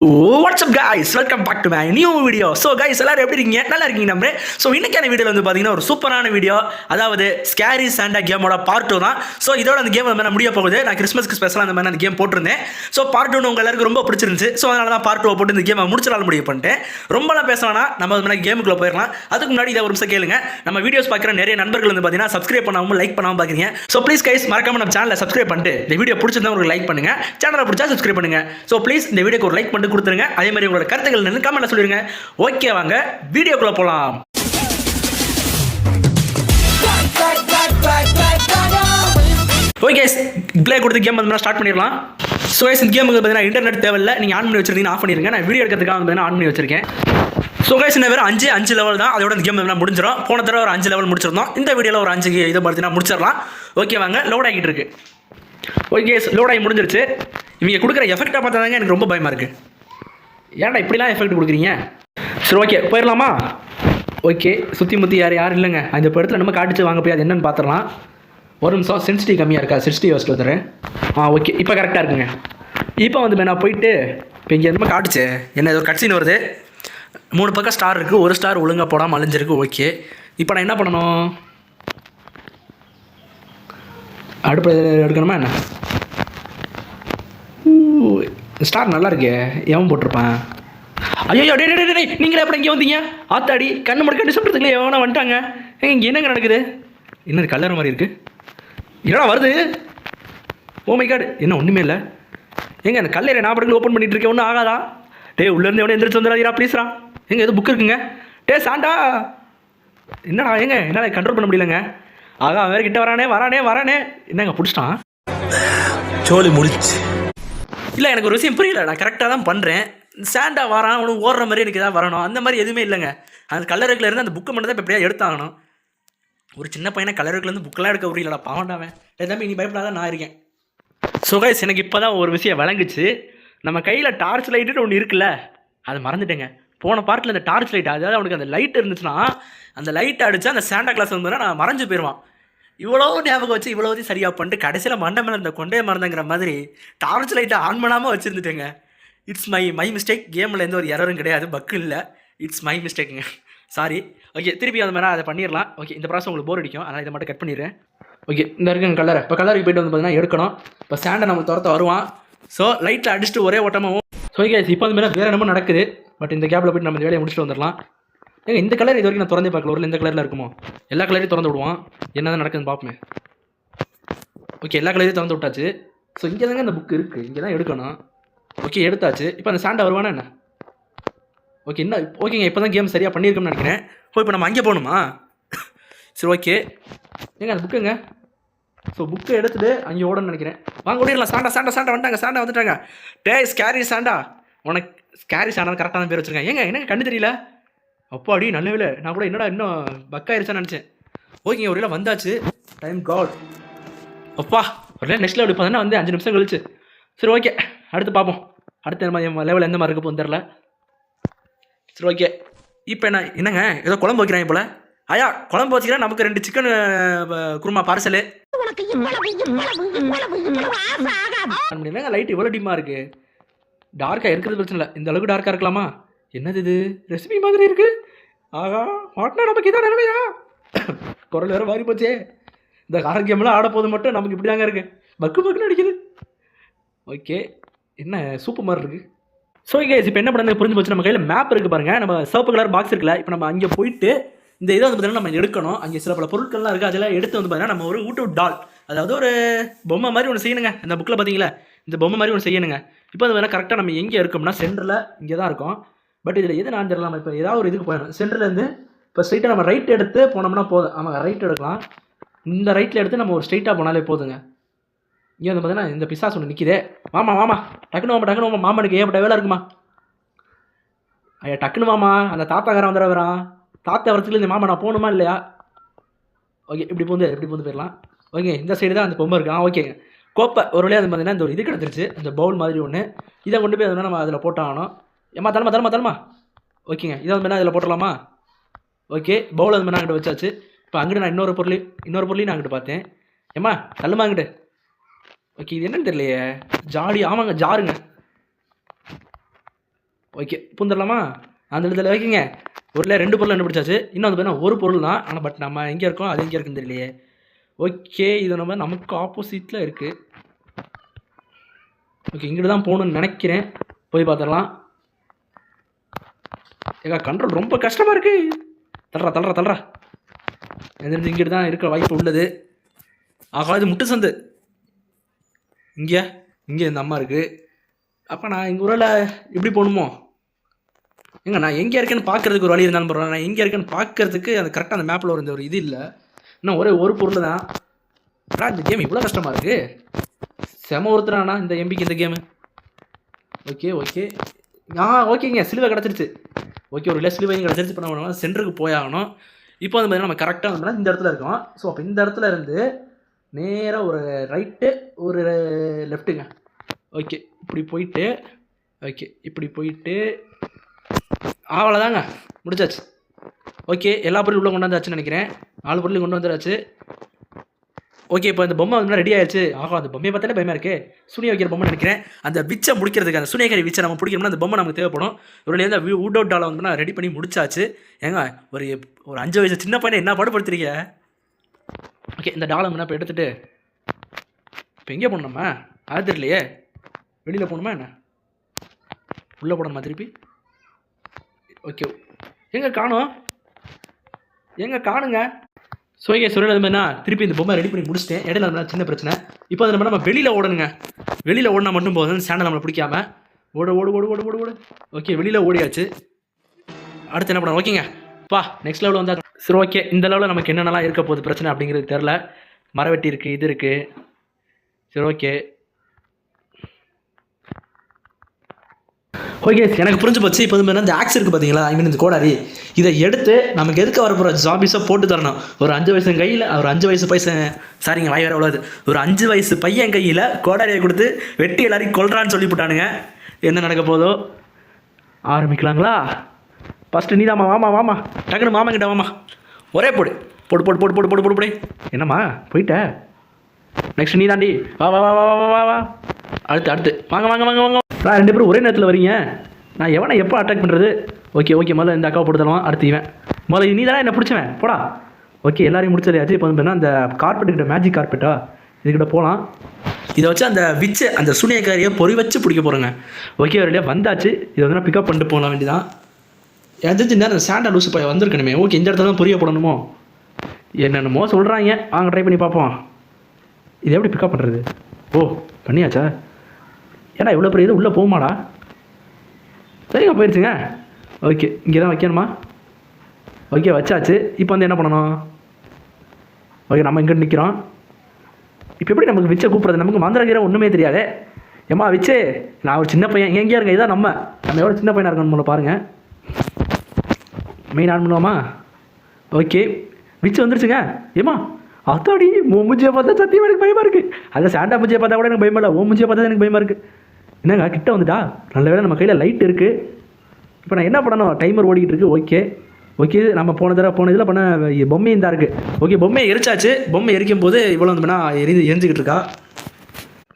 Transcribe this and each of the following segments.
WhatsApp guys, welcome back to my new video. So guys, எல்லாரும் எப்படி இருக்கீங்க? நல்லா இருக்கீங்க நம்ம. ஸோ இன்னைக்கான வீடியோவில் வந்து பார்த்தீங்கன்னா ஒரு சூப்பரான வீடியோ, அதாவது ஸ்கேரி சாண்டா கேமோட பார்ட் 2 தான். ஸோ இதோட அந்த கேம் வந்து முடிய போகுது. நான் கிறிஸ்மஸ்க்கு ஸ்பெஷலாக அந்த மாதிரி அந்த கேம் போட்டிருந்தேன். ஸோ பார்ட் 1 உங்கள் எல்லாருக்கும் ரொம்ப பிடிச்சிருந்துச்சு. ஸோ அதனால தான் பார்ட் 2 போட்டு இந்த கேமை முடிச்சலால் முடிவு பண்ணிட்டேன். ரொம்பலாம் பேசலாம்னா நம்ம வந்து கேமுக்குள்ளே போயிடலாம். அதுக்கு முன்னாடி இதை ஒரு நிமிஷம் கேளுங்க. நம்ம வீடியோஸ் பார்க்குற நிறைய நண்பர்கள் வந்து பார்த்தீங்கன்னா சப்ஸ்கிரைப் பண்ணாமல் லைக் பண்ணாமல் பார்க்குறீங்க. ஸோ ப்ளீஸ் கைஸ், மறக்காம நம்ம சேனலை சப்ஸ்கிரைப் பண்ணிட்டு இந்த வீடியோ பிடிச்சிருந்தா ஒரு லைக் பண்ணுங்க. சேனலை பிடிச்சா சப்ஸ்கிரைப் பண்ணுங்க. ஸோ ப்ளீஸ் இந்த வீடியோக்கு ஒரு லைக் பண்ணிட்டு கொடுத்துருங்க. அதே மாதிரி உங்களோட கருத்துக்கள் என்னன்னு கமெண்ட்ல சொல்லிருங்க. ஓகே, வாங்க வீடியோக்குள்ள போலாம். ஓகே गाइस, ப்ளே கொடுத்து கேம் வந்து ஸ்டார்ட் பண்ணிடலாம். ஸோ गाइस, இந்த கேமுக்கு பார்த்தீங்கன்னா இன்டர்நெட் தேவையில்லை. நீங்கள் ஆன் பண்ணி வச்சிருந்தீங்கன்னா ஆஃப் பண்ணிருங்க. நான் வீடியோ எடுக்கிறதுக்காக வந்து ஆன் பண்ணி வச்சிருக்கேன். ஸோ गाइस, இந்த வேறு அஞ்சு லெவல் தான். அதோட இந்த கேம் வந்து முடிஞ்சிடும். போன தடவை ஒரு 5 லெவல் முடிச்சிருந்தோம். இந்த வீடியோவில் ஒரு 5 இதை பார்த்தீங்கன்னா முடிச்சிடலாம். ஓகே, வாங்க. லோட் ஆகிட்டு இருக்கு. ஓகே, லோட் ஆகி முடிஞ்சிருச்சு. இவங்க கொடுக்குற எஃபெக்டாக பார்த்தா தாங்க எனக்கு ரொம்ப பயமாக இருக்குது. ஏன்டா இப்படிலாம் எஃபெக்ட் கொடுக்குறீங்க? சரி, ஓகே, போயிடலாமா? ஓகே, சுற்றி முற்றி யாரும் இல்லைங்க. அந்த இடத்துல நம்ம காட்டிச்சு வாங்க போய் அது என்னென்னு பார்த்துடலாம். ஒரு நிமிஷம், சென்சிட்டிவ் கம்மியாக இருக்கா? சென்சிட்டிவ் வச்சுட்டு வந்துடுறேன். ஓகே, இப்போ கரெக்டாக இருக்குங்க. இப்போ வந்து நான் போயிட்டு இப்போ இங்கே நம்ம காட்டுச்சு என்ன ஒரு கட்சின்னு வருது. 3 பக்கம் ஸ்டார் இருக்குது. ஒரு ஸ்டார் ஒழுங்காக போடாமல் அழிஞ்சிருக்கு. ஓகே, இப்போ நான் என்ன பண்ணணும்? அடுப்பு எடுக்கணுமா என்ன? ஸ்டார் நல்லா இருக்கே, எவன் போட்டிருப்பான்? ஐயோ, டே நீங்களே எப்படி இங்கே வந்தீங்க? ஆத்தாடி, கண்ணு மடக்கட்டி சொல்கிறதுக்குள்ளே எவனா வந்துட்டாங்க. இங்கே என்னங்க நடக்குது? என்னது கலர் மாதிரி இருக்குது? என்னடா வருது? ஓ மை காட், என்ன ஒன்றுமே இல்லை. எங்க அந்த கல்லறை நான் ஓப்பன் பண்ணிட்டு இருக்கேன். ஒன்றும் ஆகாதா? டே, உள்ளேருந்து எவனே எந்திரிச்சு வந்துடாதீரா ப்ளீஸ்ரா. எங்கே எது புக் இருக்குங்க? டே சாண்டா, என்னடா எங்க என்னால் கண்ட்ரோல் பண்ண முடியலங்க. ஆகா, வேறு கிட்ட வரானே என்னங்க பிடிச்சிட்டான்? சோலி முடிச்சு. இல்லை, எனக்கு ஒரு விஷயம் புரியல. நான் கரெக்டாக தான் பண்ணுறேன். சாண்டா வரான், அவனுக்கு ஓடுற மாதிரி எனக்கு எதாவது வரணும். அந்த மாதிரி எதுவுமே இல்லைங்க. அந்த கல்லறைக்குள்ள இருந்து அந்த புக்கை மட்டும் தான் இப்போ எப்படியா எடுத்தாகணும். ஒரு சின்ன பையனை கல்லறைக்குள்ளேருந்து புக்கெல்லாம் எடுக்க புரியலடா, பாவண்டாவேன். எல்லாமே நீ பயப்படாதான், நான் இருக்கேன். ஸோ गाइस, எனக்கு இப்போ தான் ஒரு விஷயம் விளங்குச்சு. நம்ம கையில் டார்ச் லைட்டுன்னு ஒன்று இருக்குல்ல, அதை மறந்துட்டேங்க. போன பார்ட்டில் அந்த டார்ச் லைட், அதாவது அவனுக்கு அந்த லைட் இருந்துச்சுன்னா அந்த லைட் அடித்தா அந்த சாண்டா கிளாஸ் வந்து நான் மறைஞ்சு போயிடுவான். இவ்வளோ ஞாபகம் வச்சு இவ்வளோதையும் சரியாக பண்ணிட்டு கடைசியில் மண்டை மேலே இந்த கொண்டே மறந்தங்கிற மாதிரி டார்ச் லைட்டை ஆன் பண்ணாமல் வச்சுருந்துட்டேங்க. It's my mistake. கேமில் எந்த ஒரு எரரும் கிடையாது, பக்கு இல்லை. இட்ஸ் மை மிஸ்டேக்குங்க, சாரி. ஓகே, திருப்பி அந்த மாதிரி அதை பண்ணிடலாம். ஓகே, இந்த ப்ராசஸ் உங்களுக்கு போர் அடிக்கும், அதனால் இதை மட்டும் கட் பண்ணிடுறேன். ஓகே, இந்த இருக்குங்க கலரை. இப்போ கலருக்கு போய்ட்டு வந்து பார்த்தீங்கன்னா எடுக்கணும். இப்போ சாண்டை நம்ம துரத்த வருவான். ஸோ லைட்டில் அடிச்சுட்டு ஒரே ஓட்டமாகவும். ஸோ ஓகே, இப்போ வந்து வேறு என்னமோ நடக்குது. பட் இந்த கேப்பில் போய்ட்டு நம்ம இந்த வேலையை முடிச்சுட்டு வந்துடலாம். ஏங்க, இந்த கலர் இது வரைக்கும் நான் திறந்தே பார்க்கல. ஒரு இந்த கலரில் இருக்குமோ? எல்லா கலரையும் திறந்து விடுவான். என்ன தான் நடக்குதுன்னு பார்ப்போமே. ஓகே, எல்லா கலரையும் திறந்து விட்டாச்சு. ஸோ இங்கே தாங்க இந்த புக் இருக்குது, இங்கே தான் எடுக்கணும். ஓகே, எடுத்தாச்சு. இப்போ அந்த சாண்டா வருவானா என்ன? ஓகே, என்ன? ஓகேங்க, இப்போ தான் கேம் சரியாக பண்ணியிருக்கோம்னு நினைக்கிறேன். இப்போ நம்ம அங்கே போகணுமா? சரி, ஓகே. ஏங்க அந்த புக்குங்க. ஸோ புக்கை எடுத்துகிட்டு அங்கே ஓடணும்னு நினைக்கிறேன். வாங்க ஓடிடலாம். சாண்டா வந்துட்டாங்க. டே ஸ்கேரி சாண்டா, உனக்கு ஸ்கேரி சாண்டான்னு கரெக்டான பேர் வச்சுருக்கேன். ஏங்க எனக்கு கண்ணு தெரியல. அப்பாடி, நல்ல வேலை. நான் கூட என்னடா இன்னும் பக்காயிருச்சான்னு நினச்சேன். ஓகேங்க, ஒரு வேலை வந்தாச்சு. டைம் காட். அப்பா, ஒரு வேலை நெக்ஸ்ட் லெவல் இப்போ தானே வந்து 5 நிமிஷம் கழிச்சு. சரி, ஓகே, அடுத்து பார்ப்போம். அடுத்த லெவல் எந்த மாதிரி இருக்க போகும் தெரில. சரி, ஓகே. இப்போ என்னங்க ஏதோ குழம்பு வைக்கிறாங்க போல. ஐயா, குழம்பு வச்சுக்கிறேன். நமக்கு 2 சிக்கன் குருமா பார்சலு. லைட் இவ்வளோ டிம்மாக இருக்குது. டார்க்காக இருக்கிறது பிரச்சனை இல்லை, இந்த அளவுக்கு டார்க்காக இருக்கலாமா? என்னது இது? ரெசிபி மாதிரி இருக்கு. ஆகா, மாட்டினா நமக்கு இதான் நிலைமையா? குரல் வேறு மாறி போச்சே. இந்த ஆரோக்கியமெல்லாம் ஆட போது மட்டும் நமக்கு இப்படி தாங்க இருக்குது. பக்குன்னு அடிக்குது. ஓகே, என்ன சூப்பு மாதிரி இருக்குது. ஸோ கேஸ், இப்போ என்ன பண்ணது புரிஞ்சு போச்சு. நம்ம கையில் மேப் இருக்குது பாருங்கள். நம்ம சிவப்பு கலர் பாக்ஸ் இருக்குல்ல, இப்போ நம்ம அங்கே போயிட்டு இந்த இதை வந்து பார்த்தீங்கன்னா நம்ம எடுக்கணும். அங்கே சில பல பொருட்கள்லாம் இருக்குது. அதெல்லாம் எடுத்து வந்து பார்த்தீங்கன்னா நம்ம ஒரு ஊட்டு டால், அதாவது ஒரு பொம்மை மாதிரி ஒன்று செய்யணுங்க. அந்த புக்கில் பார்த்தீங்களா, இந்த பொம்மை மாதிரி ஒன்று செய்யணுங்க. இப்போ அது வேணால் கரெக்டாக நம்ம எங்கே இருக்கோம்னா சென்டரில் இங்கே தான் இருக்கும். பட் இதில் எது நான் தெரியலாமா? இப்போ ஏதாவது ஒரு இதுக்கு போயிடணும். சென்டர்லேருந்து இப்போ ஸ்ட்ரைட்டாக நம்ம ரைட் எடுத்து போனோம்னா போதும். ஆமாம், ரைட் எடுக்கலாம். இந்த ரைட்டில் எடுத்து நம்ம ஒரு ஸ்ட்ரைட்டாக போனாலே போதுங்க. இங்கே வந்து பார்த்தீங்கன்னா இந்த பிசாஸ் ஒன்று நிற்கிதே. வாமா, டக்குனு வாமா. மாமனுக்கு ஏற்பட்ட வேலை இருக்குமா? ஐயா, டக்குனு வாமா. அந்த தாத்தாக்காரன் வந்துட வரான். தாத்தா வரத்துக்கு இந்த மாமா நான் போகணுமா இல்லையா? ஓகே, இப்படி பூந்து போயிடலாம். ஓகே, இந்த சைடு தான் அந்த பொம்மை இருக்கு. ஓகேங்க, கோப்பை ஒரு வழியாக அது பார்த்தீங்கன்னா இந்த ஒரு இது கிடச்சிருச்சு, அந்த பவுல் மாதிரி ஒன்று. இதை கொண்டு போய் அதனால் நம்ம அதில் போட்டாகணும். ஏம்மா தரமா. ஓகேங்க, இதை வந்து அதில் போட்டலாமா? ஓகே, பவுல் அது மாதிரி அங்கிட்ட வச்சாச்சு. இப்போ அங்கிட்ட நான் இன்னொரு பொருளையும் நான் அங்கிட்ட பார்த்தேன். ஏம்மா தள்ளுமா அங்கிட்டு. ஓகே, இது என்னன்னு தெரியலையே. ஜாடி, ஆமாங்க, ஜாருங்க. ஓகே பூந்துடலாமா? அந்த இடத்துல வைக்கிங்க. ஒரு 2 பொருள் கண்டுபிடிச்சாச்சு. இன்னும் வந்து பார்த்தீங்கன்னா ஒரு பொருள் தான். ஆனால் பட் நம்ம எங்கே இருக்கோம் அது எங்கே இருக்குன்னு தெரியலையே. ஓகே இது நமக்கு ஆப்போசிட்டில் இருக்குது. ஓகே இங்கிட்டு தான் போகணுன்னு நினைக்கிறேன். போய் பார்த்துடலாம். ஏங்க கண்ட்ரோல் ரொம்ப கஷ்டமாக இருக்குது. தள்ளுறா எந்திரிச்சு இங்கிட்டு தான் இருக்கிற வாய்ப்பு உள்ளது. ஆகா இது முட்டு சந்து. இங்கே இந்த அம்மா இருக்குது. அப்போ நான் எங்கள் ஊரில் எப்படி போகணுமோ? நான் எங்கே இருக்கேன்னு பார்க்குறதுக்கு ஒரு வழி இருந்தாலும் போகிறேன். நான் எங்கே இருக்கேன்னு பார்க்குறதுக்கு அந்த கரெக்டாக அந்த மேப்பில் ஒரு இது இல்லை. இன்னும் ஒரு பொருள் தான். ஆனால் இந்த கேம் இவ்வளோ கஷ்டமாக இருக்குது. செம ஒருத்தரானா இந்த எம்பிக்கு இந்த கேமு. ஓகே ஓகேங்க சிலுவை கிடச்சிருச்சு. ஓகே ஒரு சிலுவையும் கிடச்சிருச்சு. இப்போ நம்ம சென்டருக்கு போயாகணும். இப்போ வந்து பார்த்தீங்கன்னா நம்ம கரெக்டாக வந்து இந்த இடத்துல இருக்கோம். ஸோ அப்போ இந்த இடத்துல இருந்து நேராக ஒரு ரைட்டு ஒரு லெஃப்ட்டுங்க. ஓகே இப்படி போயிட்டு அவ்வளோதாங்க முடிச்சாச்சு. ஓகே எல்லா பொருளும் உள்ளே கொண்டு வந்தாச்சுன்னு நினைக்கிறேன். 4 பொருளையும் கொண்டு வந்துடாச்சு. ஓகே இப்போ அந்த பொம்மை வந்து ரெடி ஆயிடுச்சு. ஆகா அந்த பொம்மையை பார்த்தாலே பயமாக இருக்குது. சுனியை வைக்கிற பொம்மை நினைக்கிறேன். அந்த விச்சை முடிக்கிறதுக்கு அந்த சுனியக்காரி விச்சை நம்ம பிடிக்கணும்னா அந்த பொம்மை நமக்கு தேவைப்படும். ஒரு அந்த வுட் அவுட் டாலை வந்து நான் ரெடி பண்ணி முடிச்சாச்சு. ஏங்க ஒரு 5 வயசு சின்ன பையனை என்ன பாடுபடுத்துறீங்க? ஓகே இந்த டாலை முன்னா இப்போ எடுத்துகிட்டு இப்போ எங்கே போகணும் நம்ம? அது தெரியலையே. வெளியில் போகணுமா என்ன? உள்ளே போடணுமா திருப்பி? ஓகே எங்கே காணுங்க? ஸோ ஓகே சொல்கிறது மாதிரினா திருப்பி இந்த பொம்மை ரெடி பண்ணி முடிச்சிட்டேன். இடையில சின்ன பிரச்சனை. இப்போ அது நம்ம வெளியில் ஓடணுங்க. வெளியில் ஓடினா மட்டும் போதும் சேனல் நம்மளை பிடிக்காம ஓடு. ஓகே வெளியில் ஓடியாச்சு. அடுத்து என்ன பண்ணணும்? ஓகேங்க நெக்ஸ்ட் லெவலில் வந்தால் சரி. ஓகே இந்த லெவலில் நமக்கு என்னென்னலாம் இருக்க போகுது பிரச்சனை அப்படிங்கிறது தெரில. மரவெட்டி இருக்குது, இது இருக்குது. சரி ஓகே எனக்கு புரிஞ்சு போச்சு. இப்போ வந்து இந்த ஆக்ஸ் இருக்குது பார்த்தீங்களா, இந்த கோடாரி இதை எடுத்து நமக்கு எதுக்கு வரப்போகிற ஜாபிஸை போட்டு தரணும். ஒரு 5 வயசு கையில் ஒரு 5 வயசு பையன் சாரிங்க வாய் வேறு உள்ளது. ஒரு 5 வயசு பையன் கையில் கோடாரியை கொடுத்து வெட்டி எல்லாரையும் கொல்றான்னு சொல்லி போட்டானுங்க. என்ன நடக்க போதோ ஆரம்பிக்கலாங்களா? ஃபஸ்ட்டு நீ தாம்மா வாமா டக்குனு மாமா கிட்ட வாமா. ஒரே போடு. என்னம்மா போயிட்ட? நெக்ஸ்ட் நீ தாண்டி வா. அடுத்து வாங்க. நான் 2 பேரும் ஒரே நேரத்தில் வரீங்க. நான் எவனை எப்போ அட்டாக் பண்ணுறது? ஓகே முதல்ல இந்த அக்காவை போட்டு தருவான். அடுத்து இவன் முதல்ல நீ தானே என்ன பிடிச்சவன் போடா. ஓகே எல்லாரையும் முடிச்சதையாச்சு. இப்போ வந்து அந்த கார்பெட்டுக்கிட்ட மேஜிக் கார்பெட்டா இதுக்கிட்ட போகலாம். இதை வச்சு அந்த விச்சு அந்த சுனியக்காரியை பொறி வச்சு பிடிக்க போகிறேங்க. ஓகே ஒரு வந்தாச்சு. இதை வந்து நான் பிக்கப் பண்ணிட்டு போகலாம் வேண்டியதான். எந்திரிச்சு நேரம் சாண்டா லூசு பையன் வந்திருக்கணுமே. ஓகே இந்த இடத்துல தான் பொரிய போடணுமோ என்னென்னமோ சொல்கிறாங்க. வாங்க ட்ரை பண்ணி பார்ப்போம். இது எப்படி பிக்கப் பண்ணுறது? பண்ணியாச்சா? ஏன்னா இவ்வளோ பெரிய இது உள்ளே போகுமாடா? சரிங்க போயிடுச்சுங்க. ஓகே இங்கே தான் வைக்கணுமா? ஓகே வச்சாச்சு. இப்போ வந்து என்ன பண்ணணும்? ஓகே நம்ம இங்கே நிற்கிறோம். இப்போ எப்படி நமக்கு விச்சை கூப்பிட்றது? நமக்கு மந்திரகிரம் ஒன்றுமே தெரியாது. ஏம்மா விச்சு நான் ஒரு சின்ன பையன் எங்கேயா இருங்க. இதான் நம்ம எவ்வளோ சின்ன பையனாக இருக்கணும் பாருங்கள். மெயின் ஆன் பண்ணுவோமா? ஓகே விச்சு வந்துருச்சுங்க. ஏம்மா அத்தாடி மூஞ்சியை பார்த்தா சத்தியம் எனக்கு பயமாக இருக்குது. அதில் சாண்டா மூஞ்சியை பார்த்தா கூட எனக்கு பயமாக இல்லை. மூஞ்சியை பார்த்தா எனக்கு பயமாக இருக்குது. என்னங்க கிட்ட வந்துட்டா? நல்ல வேளை நம்ம கையில் லைட் இருக்குது. இப்போ நான் என்ன பண்ணணும்? டைமர் ஓடிக்கிட்டு இருக்குது. ஓகே நம்ம போன இதில் பண்ண பொம்மையும் தான் இருக்குது. ஓகே பொம்மையை எரிச்சாச்சு. பொம்மை எரிக்கும் போது இவ்வளோ வந்து எரிஞ்சிக்கிட்டு இருக்கா.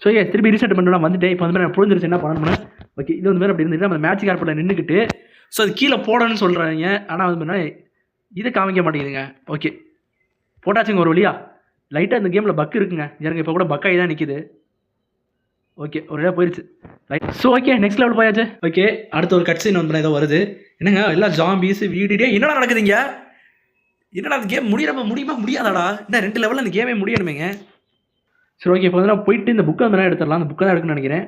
ஸோ திருப்பி ரீசெட் பண்ணலாம் வந்துட்டு. இப்போ வந்து நான் புரிஞ்சிருச்சு என்ன பண்ணணும்னு. ஓகே இது வந்து அப்படி இருந்துட்டு நம்ம மேட்ச் கார்பெட்டில் நின்றுக்கிட்டு ஸோ அது கீழே போடணும்னு சொல்கிறாங்க. ஆனால் வந்து இதை காமிக்க மாட்டேங்குதுங்க. ஓகே போட்டாச்சுங்க ஒரு வழியா. லைட்டாக இந்த கேமில் பக் இருக்குங்க. எனக்கு இப்போ கூட பக்காகி தான் நிற்கிது. ஓகே ஒரு இதாக போயிடுச்சு right. So okay next level போயாச்சு. ஓகே அடுத்த ஒரு கட் சீன் வந்து ஏதோ வருது. என்னங்க எல்லாம் ஜாம்பிஸ் வீடியோ என்னடா நடக்குதுங்க? என்னடா அந்த கேம் முடியுமா முடியாதாடா? என்ன 2 லெவலில் அந்த கேமே முடியணுமேங்க. சரி ஓகே இப்போ வந்து நான் போயிட்டு இந்த புக்கை வந்து எடுத்துடலாம். அந்த புக்கை தான் எடுக்கணும்னு நினைக்கிறேன்.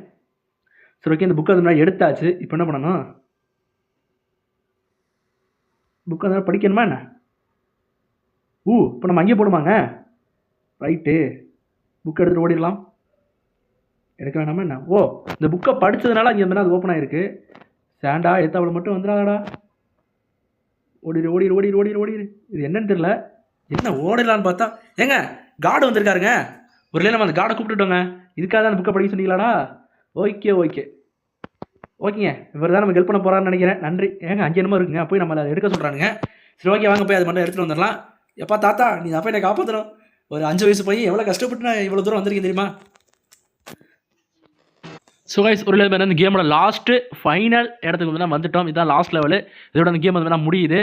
சரி ஓகே இந்த புக்கை வந்து எடுத்தாச்சு. இப்போ என்ன பண்ணணும்? புக்கை வந்து படிக்கணுமா என்ன? இப்போ நம்ம அங்கேயே போடுமாங்க. ரைட்டு புக் எடுத்துகிட்டு ஓடிடலாம். எடுக்க வேணாமா என்ன? இந்த புக்கை படித்ததுனால அங்கே இருந்தால் அது ஓப்பன் ஆகிருக்கு. சாண்டா எத்தாவளை மட்டும் வந்துடாதடா. ஓடிடு. இது என்னன்னு தெரியல. என்ன ஓடலான்னு பார்த்தா ஏங்க கார்டு வந்திருக்காருங்க. ஒரு இல்லை நம்ம அந்த கார்டை கூப்பிட்டுட்டோங்க. இதுக்காக தான் அந்த புக்கை படிக்க சொன்னீங்களாடா? ஓகேங்க இவர் தான் நம்ம ஹெல்ப் பண்ண போகிறான்னு நினைக்கிறேன். நன்றி. ஏங்க அங்கே என்னமோ இருக்குங்க. போய் நம்மளை எடுக்க சொல்கிறானுங்க. சரி ஓகே வாங்க போய் அது மட்டும் எடுத்துகிட்டு வந்துடலாம். எப்பா தாத்தா நீ அப்போ என்னை காப்பாற்றணும். ஒரு 5 வயசு பையன் எவ்வளோ கஷ்டப்பட்டு நான் இவ்வளோ தூரம் வந்திருக்கேன் தெரியுமா? ஸோ கைஸ் ஒரு லெவல் அந்த கேமோட லாஸ்ட்டு ஃபைனல் இடத்துக்கு வந்து வந்துட்டோம். இதுதான் லாஸ்ட் லெவலு. இதோட அந்த கேம் வந்து முடியுது.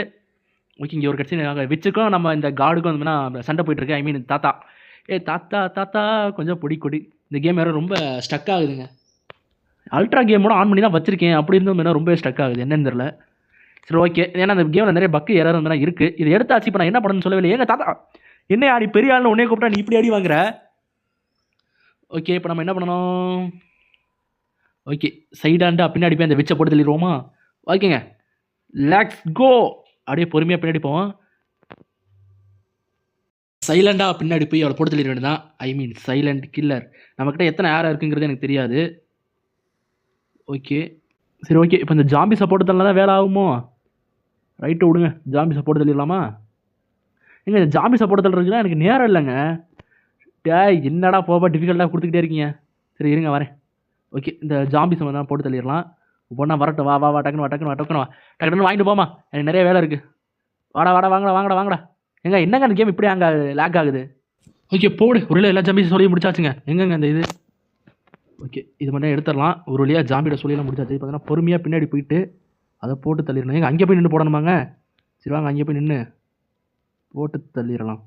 ஓகே, இங்கே ஒரு கட்சி நாங்கள் வச்சுருக்கோம். நம்ம இந்த கார்டுக்கும் வந்து சண்டை போயிட்டுருக்கு. ஐ மீன் தாத்தா தாத்தா தாத்தா கொஞ்சம் பொடி கொடி. இந்த கேம் வேறு ரொம்ப ஸ்டக் ஆகுதுங்க. அல்ட்ரா கேமோட ஆன் பண்ணி தான் வச்சிருக்கேன். அப்படி இருந்தும் ரொம்ப ஸ்டக் ஆகுது, என்னன்னு தெரியல. சரி ஓகே, ஏன்னா அந்த கேமில் நிறைய பக்கு எரர் வந்து இருக்குது. இது எடுத்தாச்சு. இப்போ நான் என்ன பண்ணணும்னு சொல்லவே இல்லை. ஏங்க தாத்தா என்ன ஆடி பெரிய ஆள்னு உடனே கூப்பிட்டா நீ இப்படி அடி வாங்குற? ஓகே, இப்போ நம்ம என்ன பண்ணணும்? ஓகே, சைடாண்டா பின்னாடி போய் அந்த விச்சை போட்டு தள்ளிடுவோமா? ஓகேங்க, லெட்ஸ் கோ. அப்படியே பொறுமையாக பின்னாடி போவோம். சைலண்டாக பின்னாடி போய் அவளை போட்டு தள்ளிட வேண்டியதான். ஐ மீன் சைலண்ட் கில்லர். நம்மக்கிட்ட எத்தனை ஏரா இருக்குங்கிறது எனக்கு தெரியாது. ஓகே சரி ஓகே, இப்போ இந்த ஜாம்பி சப்போர்ட் தரலாம் தான் வேலை ஆகுமோ? ரைட்டு விடுங்க, ஜாம்பி சப்போர்ட் தள்ளிடலாமா? எங்க இந்த ஜாம்பி சப்போர்ட் தள்ளுறதுக்குலாம் எனக்கு நேரம் இல்லைங்க. என்னடா போப்பா டிஃபிகல்ட்டாக கொடுத்துக்கிட்டே இருக்கீங்க. சரி இருங்க வரேன். ஓகே, இந்த ஜாம்பி சம்மந்தம் தான் போட்டு தள்ளிடலாம். பொண்ணா வரட்டும், வா வா வா, டக்குன்னு வா டக்குன்னு வா டக்குன்னு வா டக்குன்னு வாங்கிட்டு போமா, எனக்கு நிறைய வேலை இருக்குது. வாடா வாடா வாங்கடா வாங்கடா வாங்கடா. எங்க என்னங்க அந்த கேம் இப்படி அங்கே லேக் ஆகுது? ஓகே போடு, ஒரு வழியாக எல்லா ஜாம்பியும் சொல்லி முடிச்சாச்சுங்க. எங்கங்க அந்த இது? ஓகே, இது மட்டும் எடுத்துடலாம். ஒரு வழியாக ஜாம்பியோட சொல்லியெல்லாம் முடிச்சாச்சு. பார்த்தீங்கன்னா பொறுமையாக பின்னாடி போயிட்டு அதை போட்டு தள்ளிடணும். எங்க அங்கே போய் நின்று போடணுமாங்க? சரி வாங்க, அங்கே போய் நின்று போட்டு தள்ளிடலாம்.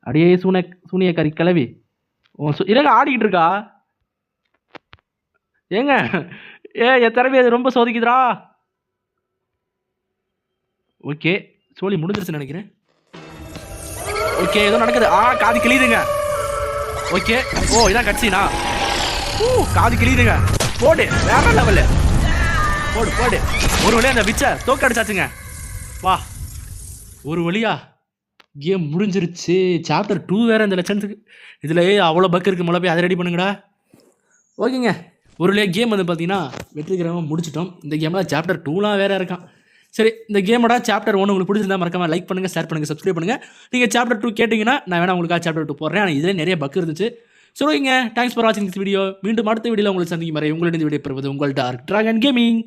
அடியே சூனியக்காரி கிளவி இல்லைங்க ஆடிக்கிட்டு இருக்கா. ஏங்க என் திறமை அது ரொம்ப சோதிக்குதுடா. ஓகே, சோழி முடிஞ்சிருச்சுன்னு நினைக்கிறேன். ஓகே, ஏதோ நடக்குது. காது கிளியுதுங்க. ஓகே, ஓ இதான் கட்சினா. காது கிளியுதுங்க. போடு, வேற லெவலு. போடு போடு. ஒரு வழியா அந்த விச்சை தோக்க அடிச்சாச்சுங்க. வா, ஒரு வழியா கேம் முடிஞ்சிருச்சு. சாப்டர் 2 வேறு இந்த லெசன்ஸுக்கு. இதில் அவ்வளோ பக் இருக்குது. மழை போய் அதை ரெடி பண்ணுங்கடா. ஓகேங்க, ஒரு வழியாக கேம் வந்து பார்த்தீங்கன்னா வெற்றிகரமாக முடிச்சிட்டோம். இந்த கேமில் சாப்டர் 2லாம் வேறு இருக்கான். சரி, இந்த கேமோட சாப்டர் 1 உங்களுக்கு பிடிச்சிருந்தா மறக்காம லைக் பண்ணுங்கள், ஷேர் பண்ணுங்கள், சப்ஸ்கிரைப் பண்ணுங்கள். நீங்கள் சாப்டர் 2 கேட்டிங்கன்னா நான் வேணா உங்களுக்காக சாப்டர் 2 போடுறேன். ஆனால் இதில் நிறைய பக் இருந்துச்சு. சரி ஓகேங்க, தேங்க்ஸ் ஃபார் வாட்சிங் திஸ் வீடியோ. மீண்டும் அடுத்த வீடியோவில் உங்களுக்கு சந்திக்கும் வரை உங்களிடம் இந்த வீடியோ பெறுவது உங்கள் டார்க் டிராகன் கேமிங்.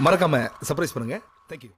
மறக்காம சர்ப்ரைஸ் பண்ணுங்க. தேங்க்யூ.